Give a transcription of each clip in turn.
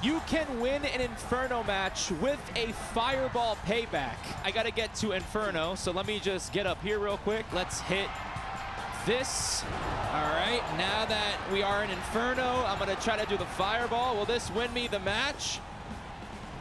You can win an Inferno match with a Fireball payback. I gotta get to Inferno, so let me just get up here real quick. Let's hit this. All right, now that we are in Inferno, I'm gonna try to do the Fireball. Will this win me the match?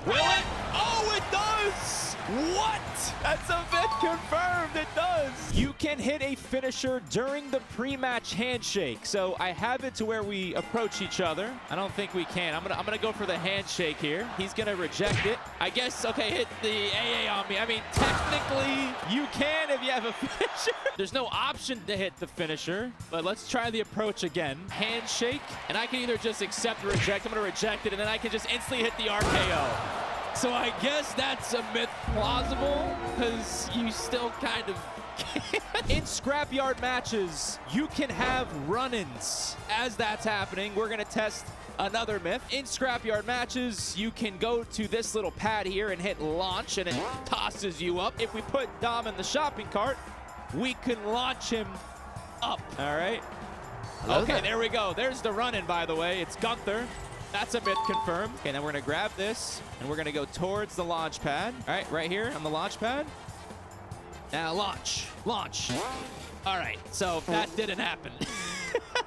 Will it? Oh, it does! What? That's a bit confirmed, it does. You can hit a finisher during the pre-match handshake. So I have it to where we approach each other. I don't think we can. I'm gonna go for the handshake here. He's gonna reject it. I guess, okay, hit the AA on me. I mean, technically, you can if you have a finisher. There's no option to hit the finisher, but let's try the approach again. Handshake, and I can either just accept or reject. I'm gonna reject it, and then I can just instantly hit the RKO. So I guess that's a myth plausible, because you still kind of can't. In scrapyard matches, you can have run-ins. As that's happening, we're gonna test another myth. In scrapyard matches, you can go to this little pad here and hit launch, and it tosses you up. If we put Dom in the shopping cart, we can launch him up, all right? Okay, there we go. There's the run-in, by the way. It's Gunther. That's a myth confirmed. Okay, then we're gonna grab this, and we're gonna go towards the launch pad. All right, right here on the launch pad. Now launch, launch. All right, so that didn't happen.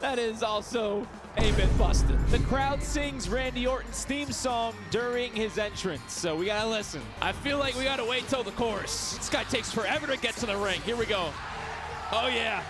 That is also a myth busted. The crowd sings Randy Orton's theme song during his entrance, so we gotta listen. I feel like we gotta wait till the chorus. This guy takes forever to get to the ring. Here we go. Oh yeah.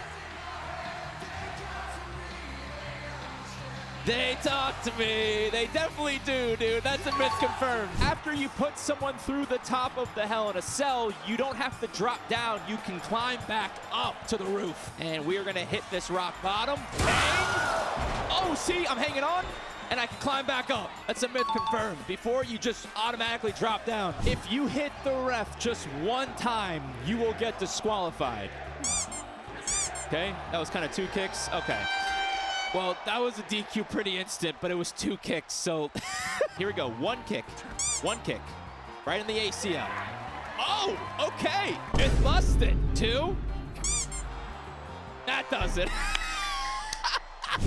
They talk to me. They definitely do, dude. That's a myth confirmed. After you put someone through the top of the Hell in a Cell, you don't have to drop down. You can climb back up to the roof. And we are gonna hit this rock bottom. Hang. Oh, see, I'm hanging on, and I can climb back up. That's a myth confirmed. Before, you just automatically drop down. If you hit the ref just one time, you will get disqualified. Okay, that was kind of 2 kicks. Okay. Well, that was a DQ pretty instant, but it was 2 kicks, so here we go. 1 kick. 1 kick. Right in the ACL. Oh, okay. It's busted. 2. That does it.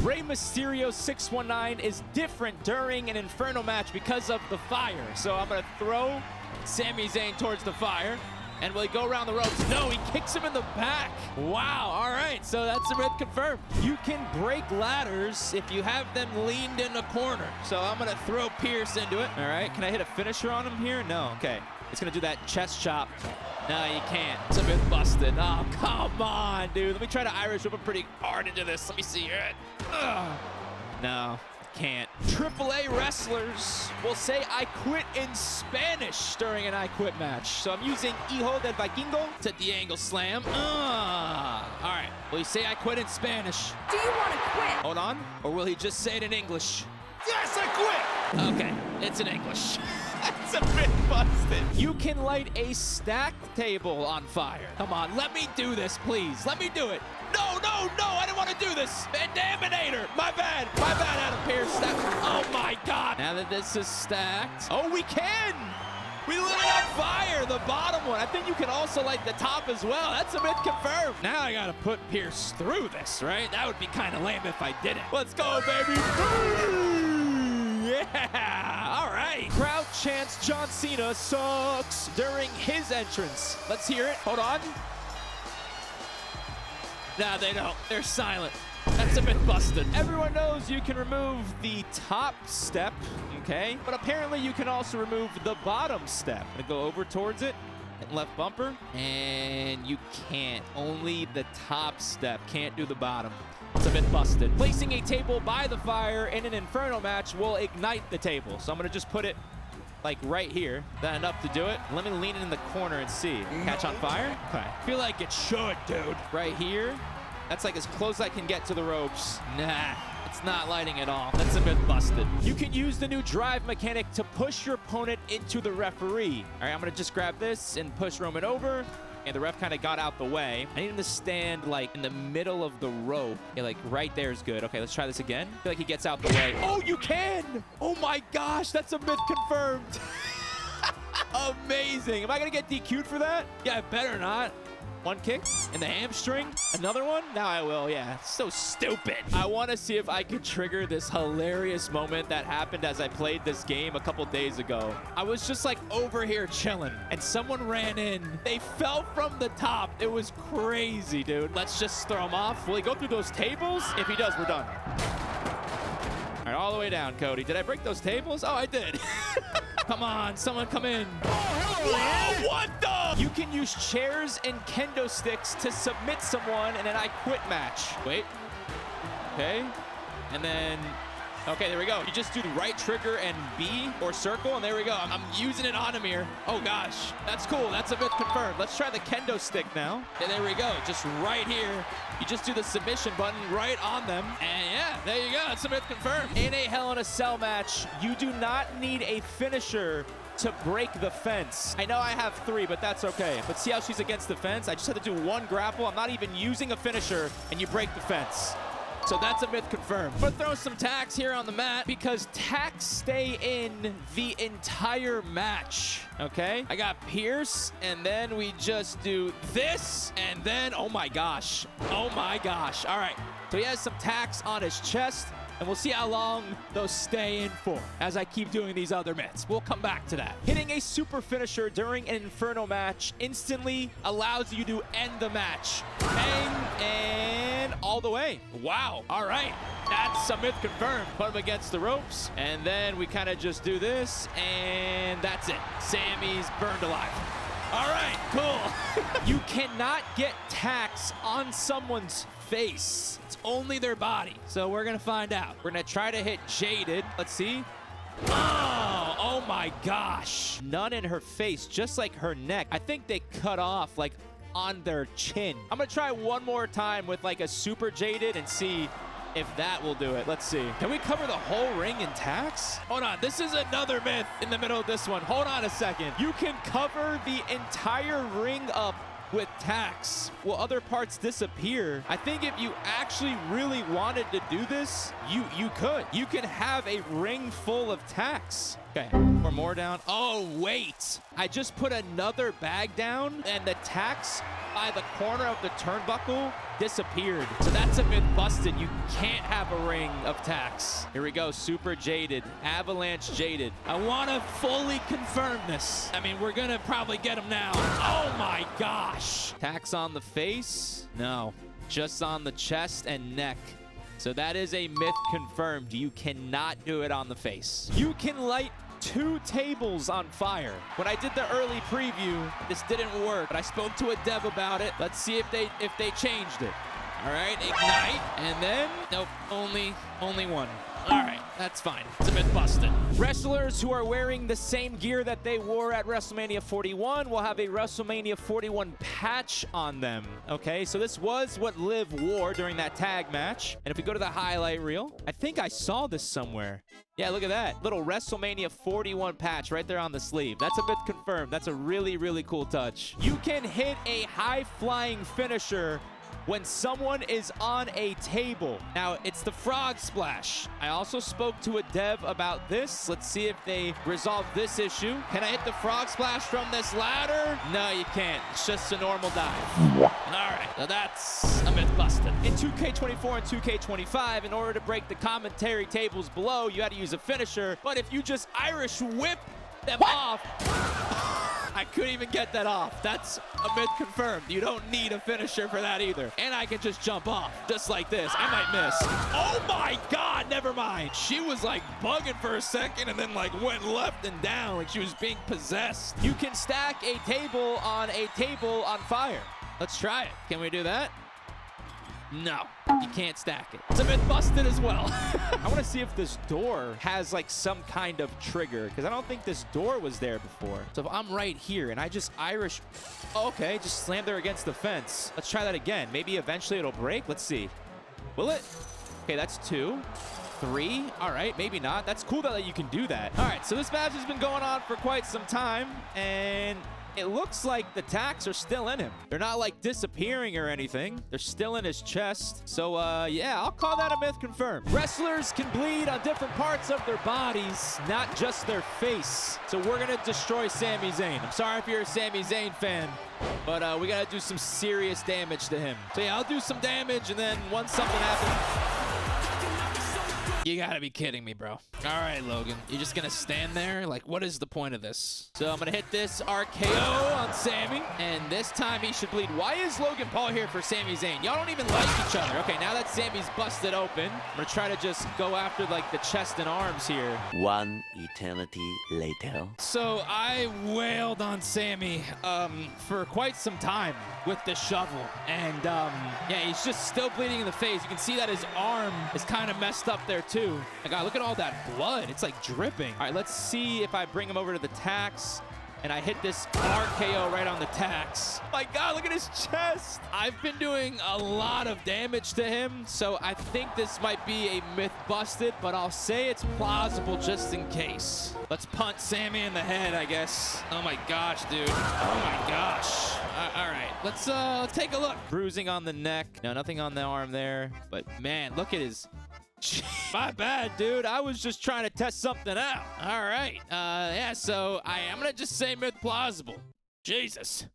Rey Mysterio 619 is different during an Inferno match because of the fire. So I'm going to throw Sami Zayn towards the fire. And will he go around the ropes? No, he kicks him in the back. Wow, all right, so that's a myth confirmed. You can break ladders if you have them leaned in a corner. So I'm gonna throw Pierce into it. All right, can I hit a finisher on him here? No, okay. It's gonna do that chest chop. No, you can't. It's a myth busted. Oh, come on, dude. Let me try to Irish whip him pretty hard into this. Let me see here. No. Can't. AAA wrestlers will say I quit in Spanish during an I Quit match. So I'm using Hijo del Vikingo to the angle slam. All right. Will he say I quit in Spanish? Do you want to quit? Hold on. Or will he just say it in English? Yes, I quit! Okay. It's in English. That's a bit busted. You can light a stacked table on fire. Come on. Let me do this, please. Let me do it. No, no, no, I didn't want to do this. Vandaminator. My bad, Adam Pierce. Oh my God. Now that this is stacked. Oh, we can. We lit it on fire, the bottom one. I think you can also light the top as well. That's a myth confirmed. Now I got to put Pierce through this, right? That would be kind of lame if I didn't. Let's go, baby. Yeah, all right. Crowd chants John Cena sucks during his entrance. Let's hear it. Hold on. Nah, they don't. They're silent. That's a myth busted. Everyone knows you can remove the top step, okay? But apparently you can also remove the bottom step. I'm gonna go over towards it, hit left bumper, and you can't. Only the top step. Can't do the bottom. It's a myth busted. Placing a table by the fire in an Inferno match will ignite the table. So I'm gonna just put it like right here. That enough to do it. Let me lean it in the corner and see. Catch on fire? Okay. Feel like it should, dude. Right here. That's like as close as I can get to the ropes. Nah, it's not lighting at all. That's a myth busted. You can use the new drive mechanic to push your opponent into the referee. All right, I'm gonna just grab this and push Roman over. And the ref kind of got out the way. I need him to stand like in the middle of the rope. Yeah, like right there is good. Okay, let's try this again. I feel like he gets out the way. Oh, you can! Oh my gosh, that's a myth confirmed. Amazing. Am I gonna get DQ'd for that? Yeah, I better not. 1 kick. in the hamstring. Another one? Now I will, yeah. So stupid. I want to see if I could trigger this hilarious moment that happened as I played this game a couple days ago. I was just like over here chilling and someone ran in. They fell from the top. It was crazy, dude. Let's just throw him off. Will he go through those tables? If he does, we're done. All right, all the way down, Cody. Did I break those tables? Oh, I did. Come on, someone come in. Whoa, what the? You can use chairs and kendo sticks to submit someone in an I quit match. Wait. Okay. And then, okay, there we go. You just do the right trigger and B or circle, and there we go. I'm using it on him here. Oh, gosh. That's cool. That's a myth confirmed. Let's try the kendo stick now. And there we go. Just right here. You just do the submission button right on them. And yeah, there you go. It's a myth confirmed. In a Hell in a Cell match, you do not need a finisher to break the fence. I know I have 3, but that's okay. But see how she's against the fence? I just had to do 1 grapple. I'm not even using a finisher, and you break the fence. So that's a myth confirmed. I'm gonna throw some tacks here on the mat because tacks stay in the entire match, okay? I got Pierce, and then we just do this, and then, oh my gosh. Oh my gosh. All right, so he has some tacks on his chest, and we'll see how long those stay in for as I keep doing these other myths. We'll come back to that. Hitting a super finisher during an Inferno match instantly allows you to end the match. Bang, and all the way. Wow. All right. That's a myth confirmed. Put him against the ropes, and then we kind of just do this, and that's it. Sammy's burned alive. All right, cool. You cannot get tacks on someone's face. It's only their body. So we're gonna find out. We're gonna try to hit Jaded. Let's see. Oh my gosh. None in her face, just like her neck. I think they cut off like on their chin. I'm gonna try one more time with like a super Jaded and see if that will do it. Let's see. Can we cover the whole ring in tacks? Hold on. This is another myth in the middle of this one. Hold on a second. You can cover the entire ring up with tacks. Will other parts disappear? I think if you actually really wanted to do this, you could. You can have a ring full of tacks. Okay, or more down. Oh, wait. I just put another bag down and the tacks by the corner of the turnbuckle disappeared. So that's a myth busted. You can't have a ring of tacks. Here we go. Super Jaded. Avalanche Jaded. I want to fully confirm this. I mean, we're going to probably get him now. Oh my gosh. Tacks on the face? No. Just on the chest and neck. So that is a myth confirmed. You cannot do it on the face. You can light 2 tables on fire. When I did the early preview, this didn't work, but I spoke to a dev about it. Let's see if they changed it. All right, ignite, and then nope, only 1. All right, that's fine. It's a myth busted. Wrestlers who are wearing the same gear that they wore at WrestleMania 41 will have a WrestleMania 41 patch on them. Okay, so this was what Liv wore during that tag match. And if we go to the highlight reel, I think I saw this somewhere. Yeah, look at that. Little WrestleMania 41 patch right there on the sleeve. That's a myth confirmed. That's a really, really cool touch. You can hit a high-flying finisher when someone is on a table. Now, it's the frog splash. I also spoke to a dev about this. Let's see if they resolve this issue. Can I hit the frog splash from this ladder? No, you can't. It's just a normal dive. All right, so that's a myth busted. In 2K24 and 2K25, in order to break the commentary tables below, you had to use a finisher. But if you just Irish whip them off, I couldn't even get that off. That's a myth confirmed. You don't need a finisher for that either. And I can just jump off, just like this. I might miss. Oh my God, never mind. She was like bugging for a second and then like went left and down like she was being possessed. You can stack a table on fire. Let's try it. Can we do that? No, you can't stack it. It's a myth busted as well. I want to see if this door has like some kind of trigger because I don't think this door was there before. So if I'm right here and I just Irish, okay, just slammed her against the fence. Let's try that again. Maybe eventually it'll break. Let's see. Will it? Okay, that's 2. 3. All right, maybe not. That's cool that you can do that. All right, so this match has been going on for quite some time, and it looks like the tacks are still in him. They're not like disappearing or anything. They're still in his chest. So, yeah, I'll call that a myth confirmed. Wrestlers can bleed on different parts of their bodies, not just their face. So we're going to destroy Sami Zayn. I'm sorry if you're a Sami Zayn fan, but we got to do some serious damage to him. So, yeah, I'll do some damage, and then once something happens... You gotta be kidding me, bro. All right, Logan. You're just gonna stand there? Like, what is the point of this? So I'm gonna hit this RKO on Sami, and this time he should bleed. Why is Logan Paul here for Sami Zayn? Y'all don't even like each other. Okay, now that Sami's busted open, I'm gonna try to just go after, like, the chest and arms here. One eternity later. So I wailed on Sami for quite some time with the shovel, and yeah, he's just still bleeding in the face. You can see that his arm is kind of messed up there too. My God, look at all that blood. It's like dripping. All right, let's see if I bring him over to the tacks and I hit this RKO right on the tacks. My God, look at his chest. I've been doing a lot of damage to him, so I think this might be a myth busted, but I'll say it's plausible just in case. Let's punt Sami in the head, I guess. Oh my gosh, dude. Oh my gosh. All right, let's take a look. Bruising on the neck. No, nothing on the arm there, but man, look at his... My bad, dude. I was just trying to test something out. All right. Yeah, so I'm going to just say myth plausible. Jesus.